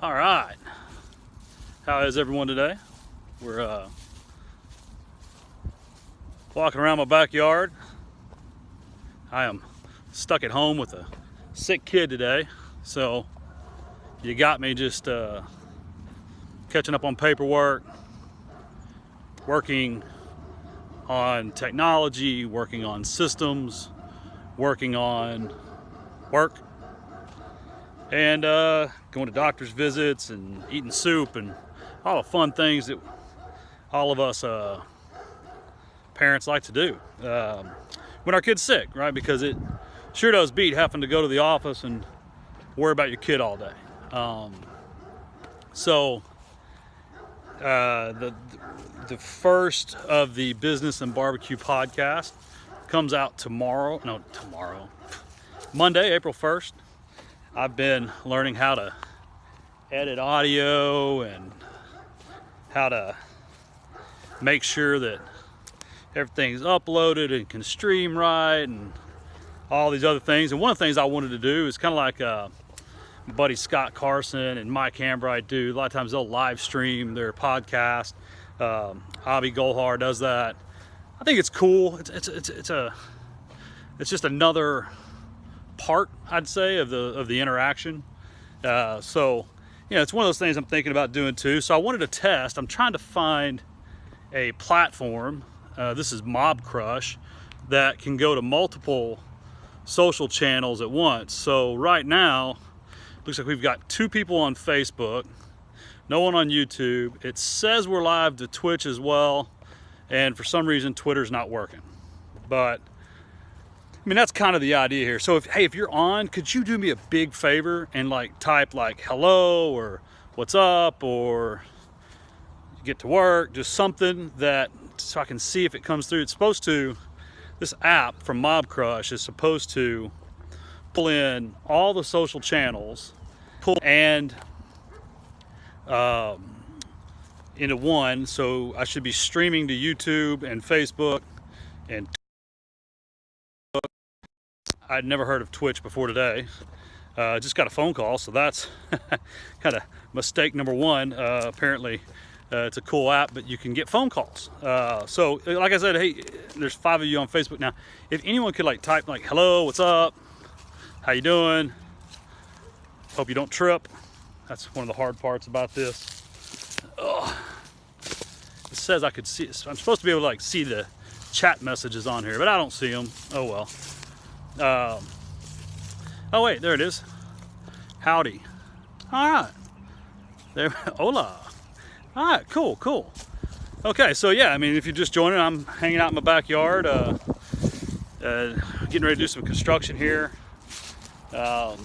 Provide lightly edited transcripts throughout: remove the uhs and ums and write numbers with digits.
All right, how is everyone today? We're walking around my backyard. I am stuck at home with a sick kid today, so you got me just catching up on paperwork, working on technology, working on systems, working on work, and going to doctor's visits and eating soup and all the fun things that all of us parents like to do when our kid's sick, right? Because it sure does beat having to go to the office and worry about your kid all day. The first of the Business and Barbecue podcast comes out Monday, April 1st. I've been learning how to edit audio and how to make sure that everything's uploaded and can stream right and all these other things. And one of the things I wanted to do is kind of like my buddy Scott Carson and Mike Hambright do. A lot of times they'll live stream their podcast. Avi Golhar does that. I think it's cool. It's just another part, I'd say, of the interaction. So it's one of those things I'm thinking about doing too. So I wanted to test. I'm trying to find a platform. This is Mobcrush, that can go to multiple social channels at once. So right now, looks like we've got 2 people on Facebook, no one on YouTube. It says we're live to Twitch as well, and for some reason Twitter's not working. But I mean, that's kind of the idea here. So if you're on, could you do me a big favor and type hello or what's up or get to work, just something that so I can see if it comes through. It's supposed to, this app from Mobcrush is supposed to pull in all the social channels and into one. So I should be streaming to YouTube and Facebook and I'd never heard of Twitch before today. Just got a phone call, so that's kind of mistake number one. Apparently it's a cool app, but you can get phone calls. So like I said, hey, there's 5 of you on Facebook now. If anyone could type hello, what's up, how you doing, hope you don't trip. That's one of the hard parts about this. Ugh. It says I could see, I'm supposed to be able to see the chat messages on here, but I don't see them. Oh well. Oh wait, there it is. Howdy. All right. There. Hola. All right. Cool. Okay. So yeah, I mean, if you're just joining, I'm hanging out in my backyard, getting ready to do some construction here. Got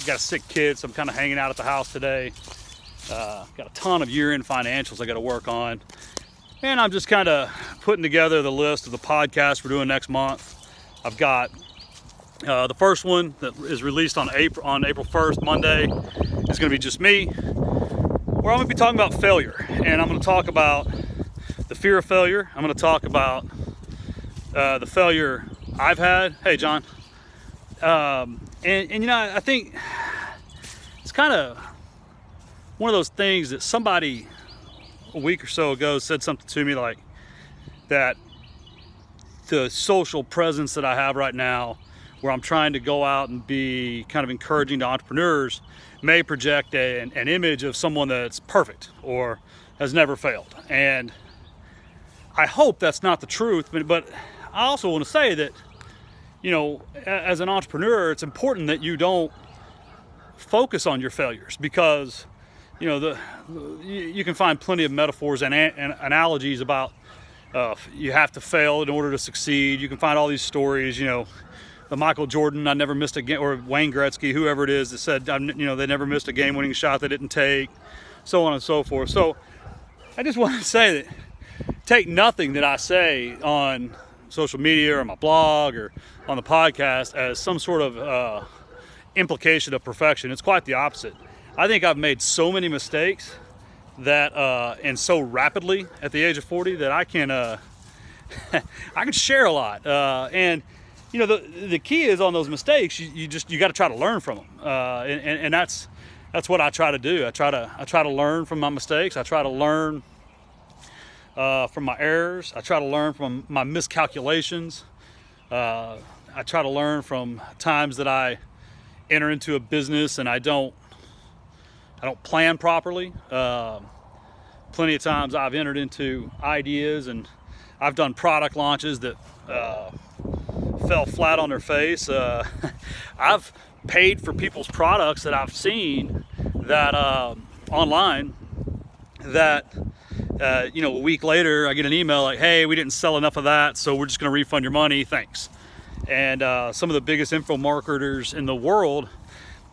a sick kid, so I'm kind of hanging out at the house today. Got a ton of year-end financials I got to work on, and I'm just kind of putting together the list of the podcasts we're doing next month. I've got the first one that is released on April 1st, Monday, is going to be just me, where I'm going to be talking about failure, and I'm going to talk about the fear of failure. I'm going to talk about the failure I've had. Hey, John. And I think it's kind of one of those things that somebody a week or so ago said something to me like that the social presence that I have right now, where I'm trying to go out and be kind of encouraging to entrepreneurs, may project an image of someone that's perfect or has never failed. And I hope that's not the truth, but I also want to say that, as an entrepreneur, it's important that you don't focus on your failures, because, you can find plenty of metaphors and analogies about you have to fail in order to succeed. You can find all these stories, the Michael Jordan, I never missed a game, or Wayne Gretzky, whoever it is that said, they never missed a game-winning shot they didn't take, so on and so forth. So I just want to say that take nothing that I say on social media or my blog or on the podcast as some sort of implication of perfection. It's quite the opposite. I think I've made so many mistakes that, and so rapidly at the age of 40, that I can share a lot. And the key is on those mistakes, you got to try to learn from them. And that's that's what I try to do. I try to learn from my mistakes. I try to learn from my errors. I try to learn from my miscalculations. I try to learn from times that I enter into a business and I don't plan properly. Plenty of times I've entered into ideas and I've done product launches that fell flat on their face. I've paid for people's products that I've seen that online that you know, a week later I get an email like, hey, we didn't sell enough of that, so we're just going to refund your money, thanks. And some of the biggest info marketers in the world,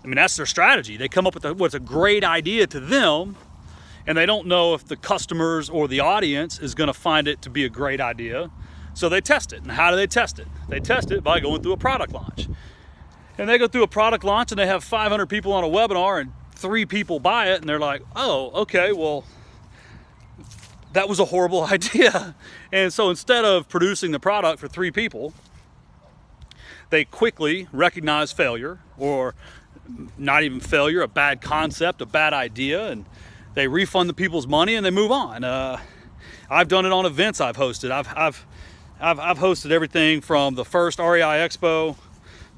I mean, that's their strategy. They come up with what's a great idea to them, and they don't know if the customers or the audience is going to find it to be a great idea. So they test it. And how do they test it? They test it by going through a product launch. And they go through a product launch and they have 500 people on a webinar and 3 people buy it, and they're like, oh, okay, well, that was a horrible idea. And so instead of producing the product for 3 people, they quickly recognize failure, or not even failure, a bad concept, a bad idea, and they refund the people's money and they move on. I've done it on events I've hosted. I've hosted everything from the first REI Expo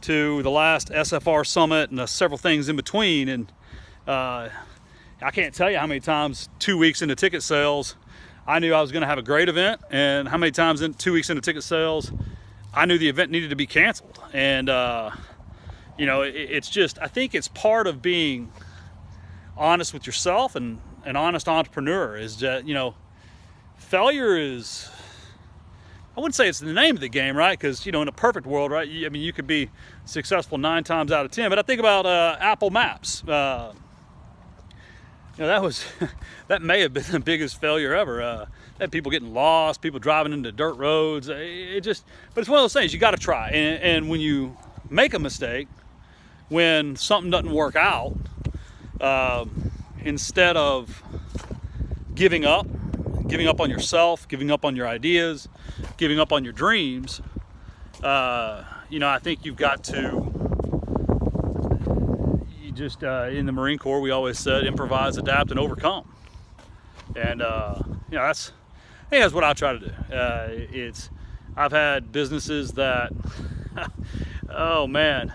to the last SFR Summit and several things in between. And I can't tell you how many times 2 weeks into ticket sales, I knew I was going to have a great event, and how many times in 2 weeks into ticket sales, I knew the event needed to be canceled. And you know, it's just, I think it's part of being honest with yourself, and an honest entrepreneur is that, you know, failure is, I wouldn't say it's the name of the game, right? Because, you know, in a perfect world, right, I mean, you could be successful 9 times out of 10. But I think about Apple Maps. You know, that may have been the biggest failure ever. Had people getting lost, people driving into dirt roads. But it's one of those things you got to try. And when you make a mistake, when something doesn't work out, instead of giving up on yourself, giving up on your ideas, giving up on your dreams, you know, I think you've got to, in the Marine Corps, we always said improvise, adapt, and overcome. And you know, I think that's what I try to do. I've had businesses that oh man,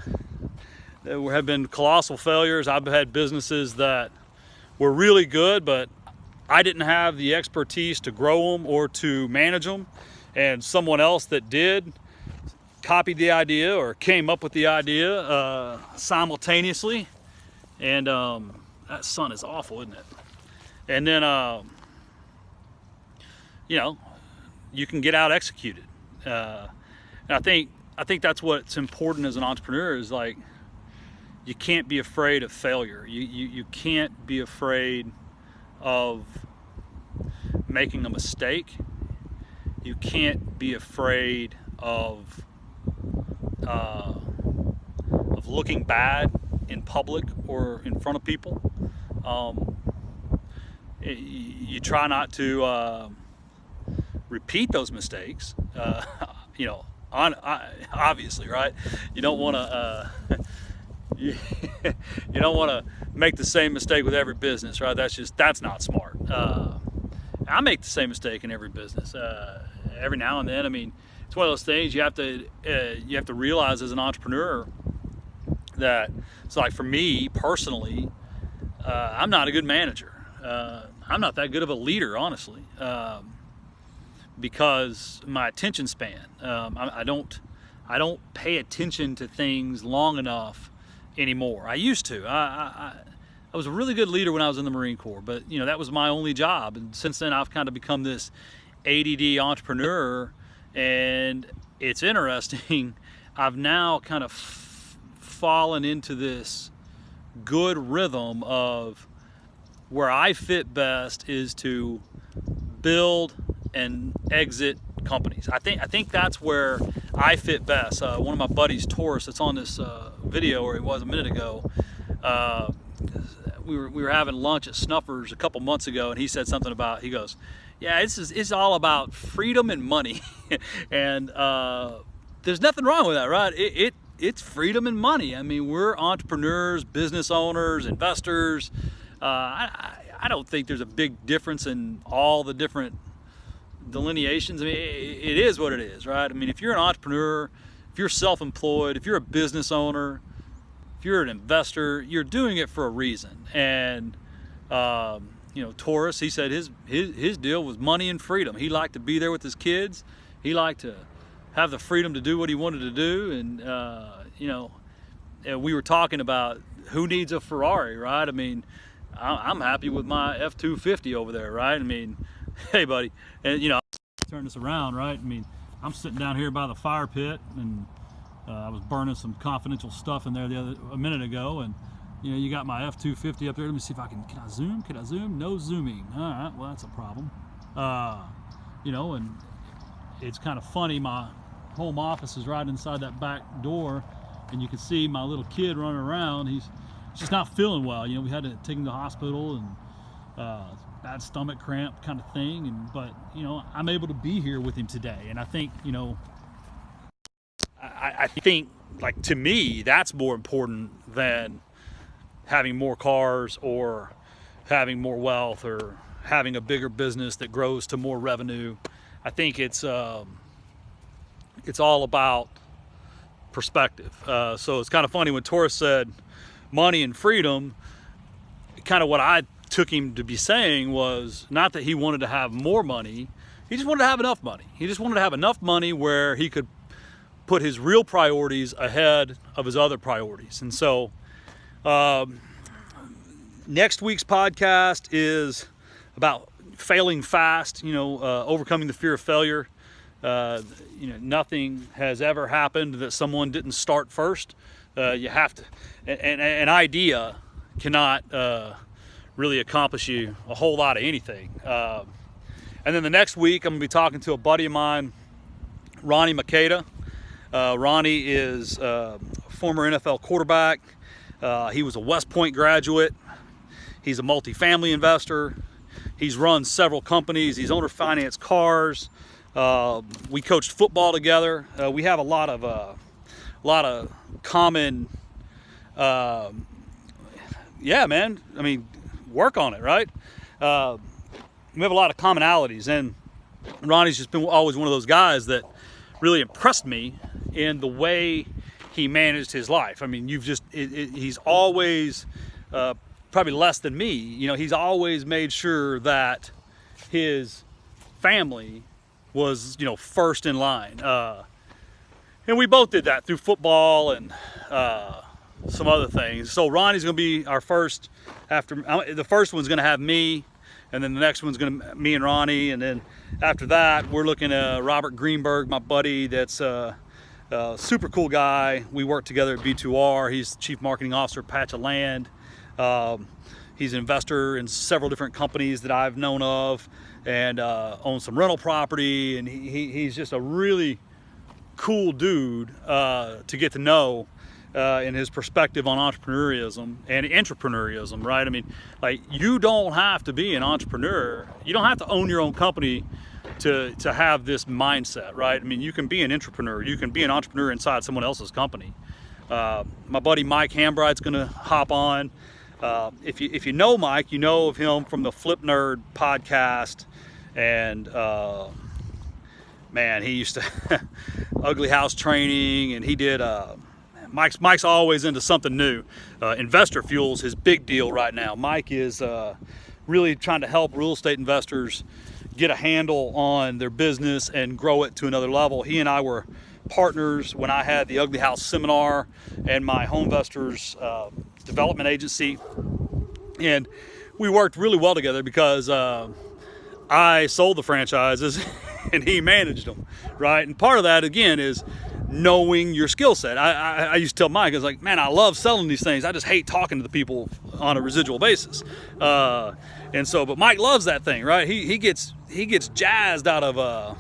there have been colossal failures. I've had businesses that were really good, but I didn't have the expertise to grow them or to manage them, and someone else that did copied the idea or came up with the idea simultaneously. And that sun is awful, isn't it? And then you know, you can get out executed. And I think that's what's important as an entrepreneur, is like, you can't be afraid of failure. You can't be afraid of making a mistake. You can't be afraid of looking bad in public or in front of people. You try not to repeat those mistakes. You know, obviously, right? You don't want to. You don't want to make the same mistake with every business, right? That's not smart. I make the same mistake in every business. Every now and then. I mean, it's one of those things you have to realize as an entrepreneur that it's like, for me personally, I'm not a good manager. I'm not that good of a leader, honestly, because my attention span. I don't pay attention to things long enough anymore. I used to. I was a really good leader when I was in the Marine Corps, but you know, that was my only job. And since then, I've kind of become this ADD entrepreneur, and it's interesting. I've now kind of fallen into this good rhythm of where I fit best is to build and exit companies. I think that's where I fit best. One of my buddies, Taurus, that's on this video, or it was a minute ago, we were having lunch at Snuffers a couple months ago, and he said something about, he goes, yeah, it's all about freedom and money. And there's nothing wrong with that, right? it's freedom and money. I mean, we're entrepreneurs, business owners, investors. I don't think there's a big difference in all the different delineations. I mean, it is what it is, right? I mean, if you're an entrepreneur, if you're self-employed, if you're a business owner, if you're an investor, you're doing it for a reason. And you know, Taurus, he said his deal was money and freedom. He liked to be there with his kids. He liked to have the freedom to do what he wanted to do. And you know, we were talking about who needs a Ferrari, right? I mean, I'm happy with my F-250 over there, right? I mean, hey buddy, and you know, turn this around, right? I mean, I'm sitting down here by the fire pit, and I was burning some confidential stuff in there a minute ago, and you know, you got my F-250 up there. Let me see if I can I zoom? Can I zoom? No zooming. All right, well, that's a problem. You know, and it's kind of funny, my home office is right inside that back door, and you can see my little kid running around. He's just not feeling well. You know, we had to take him to the hospital, and bad stomach cramp kind of thing. But you know, I'm able to be here with him today, and I think, you know, I think, like, to me, that's more important than having more cars or having more wealth or having a bigger business that grows to more revenue. I think it's all about perspective. So it's kind of funny when Taurus said money and freedom, kind of what I took him to be saying was not that he wanted to have more money, he just wanted to have enough money. He just wanted to have enough money where he could put his real priorities ahead of his other priorities. And so next week's podcast is about failing fast, you know, overcoming the fear of failure. You know, nothing has ever happened that someone didn't start first. You have to, an idea cannot really accomplish you a whole lot of anything. And then the next week, I'm gonna be talking to a buddy of mine, Ronnie Makeda. Ronnie is a former NFL quarterback. He was a West Point graduate. He's a multifamily investor. He's run several companies. He's owner financed cars. We coached football together. We have a lot of common, yeah, man. I mean, work on it, right? We have a lot of commonalities, and Ronnie's just been always one of those guys that really impressed me in the way he managed his life. I mean, he's always, probably less than me, you know, he's always made sure that his family was, you know, first in line. And we both did that through football and some other things. So Ronnie's gonna be our first, the first one's gonna have me, and then the next one's gonna me and Ronnie, and then after that we're looking at Robert Greenberg, my buddy, that's a super cool guy. We work together at B2R. He's Chief Marketing Officer at Patch of Land. He's an investor in several different companies that I've known of, and owns some rental property, and he's just a really cool dude to get to know in his perspective on entrepreneurialism and intrapreneurialism, right? I mean, like, you don't have to be an entrepreneur. You don't have to own your own company to have this mindset, right? I mean, you can be an intrapreneur. You can be an entrepreneur inside someone else's company. My buddy Mike Hambride's gonna hop on. If you know Mike, you know of him from the Flip Nerd podcast, and man, he used to Ugly House Training, and he did Mike's always into something new. Investor Fuel's his big deal right now. Mike is really trying to help real estate investors get a handle on their business and grow it to another level. He and I were partners when I had the Ugly House Seminar and my Home Investors Development Agency, and we worked really well together because I sold the franchises and he managed them, right? And part of that, again, is knowing your skill set. I used to tell Mike, I was like, man, I love selling these things. I just hate talking to the people on a residual basis. And so, but Mike loves that thing, right? He gets jazzed out of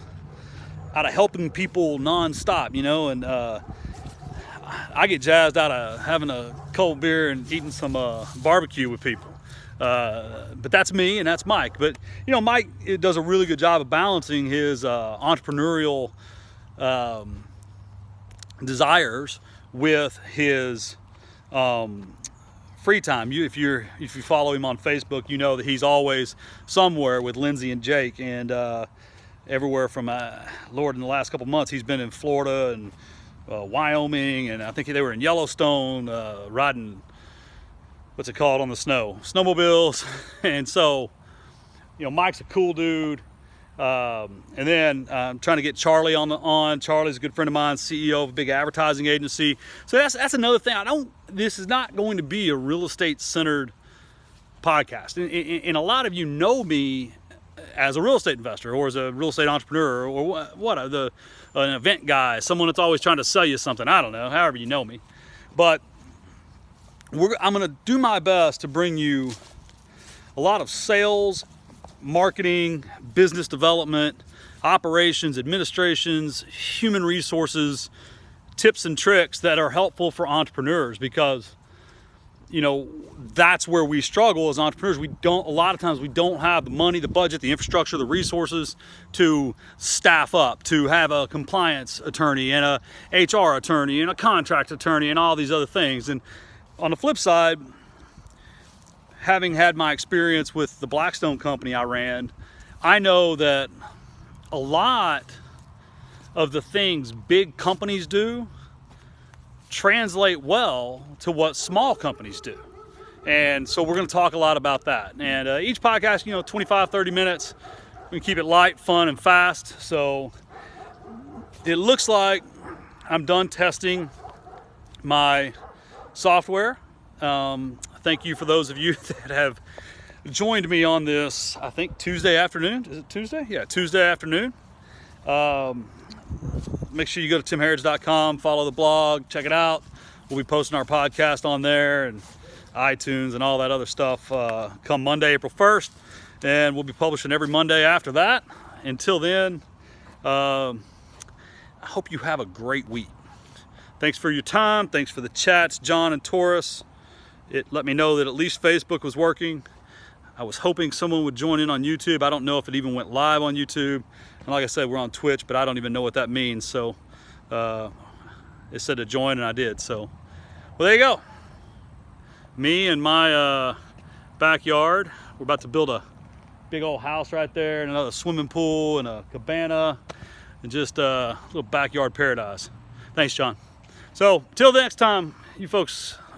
helping people nonstop, you know, and I get jazzed out of having a cold beer and eating some barbecue with people. But that's me and that's Mike. But, you know, Mike does a really good job of balancing his entrepreneurial desires with his free time. If you follow him on Facebook, you know that he's always somewhere with Lindsay and Jake, and everywhere from Lord, in the last couple months he's been in Florida and Wyoming, and I think they were in Yellowstone riding, what's it called, on the snowmobiles. And so, you know, Mike's a cool dude. And then I'm trying to get Charlie on. Charlie's a good friend of mine, CEO of a big advertising agency. So that's another thing. This is not going to be a real estate centered podcast. And a lot of you know me as a real estate investor, or as a real estate entrepreneur, or an event guy, someone that's always trying to sell you something. I don't know, however you know me. But I'm going to do my best to bring you a lot of sales, marketing, business development, operations, administrations, human resources, tips and tricks that are helpful for entrepreneurs, because, you know, that's where we struggle as entrepreneurs. A lot of times we don't have the money, the budget, the infrastructure, the resources to staff up, to have a compliance attorney and a HR attorney and a contract attorney and all these other things. And on the flip side, having had my experience with the Blackstone company I ran, I know that a lot of the things big companies do translate well to what small companies do. And so we're going to talk a lot about that. And each podcast, you know, 25, 30 minutes. We can keep it light, fun, and fast. So it looks like I'm done testing my software. Thank you for those of you that have joined me on this, I think Tuesday afternoon. Is it Tuesday? Yeah, Tuesday afternoon. Make sure you go to timharrods.com, follow the blog, check it out. We'll be posting our podcast on there and iTunes and all that other stuff come Monday, April 1st. And we'll be publishing every Monday after that. Until then, I hope you have a great week. Thanks for your time. Thanks for the chats, John and Taurus. It let me know that at least Facebook was working. I was hoping someone would join in on YouTube. I don't know if it even went live on YouTube. And like I said, we're on Twitch, but I don't even know what that means. So it said to join, and I did. So, well, there you go. Me and my backyard. We're about to build a big old house right there, and another swimming pool and a cabana, and just a little backyard paradise. Thanks, John. So till the next time, you folks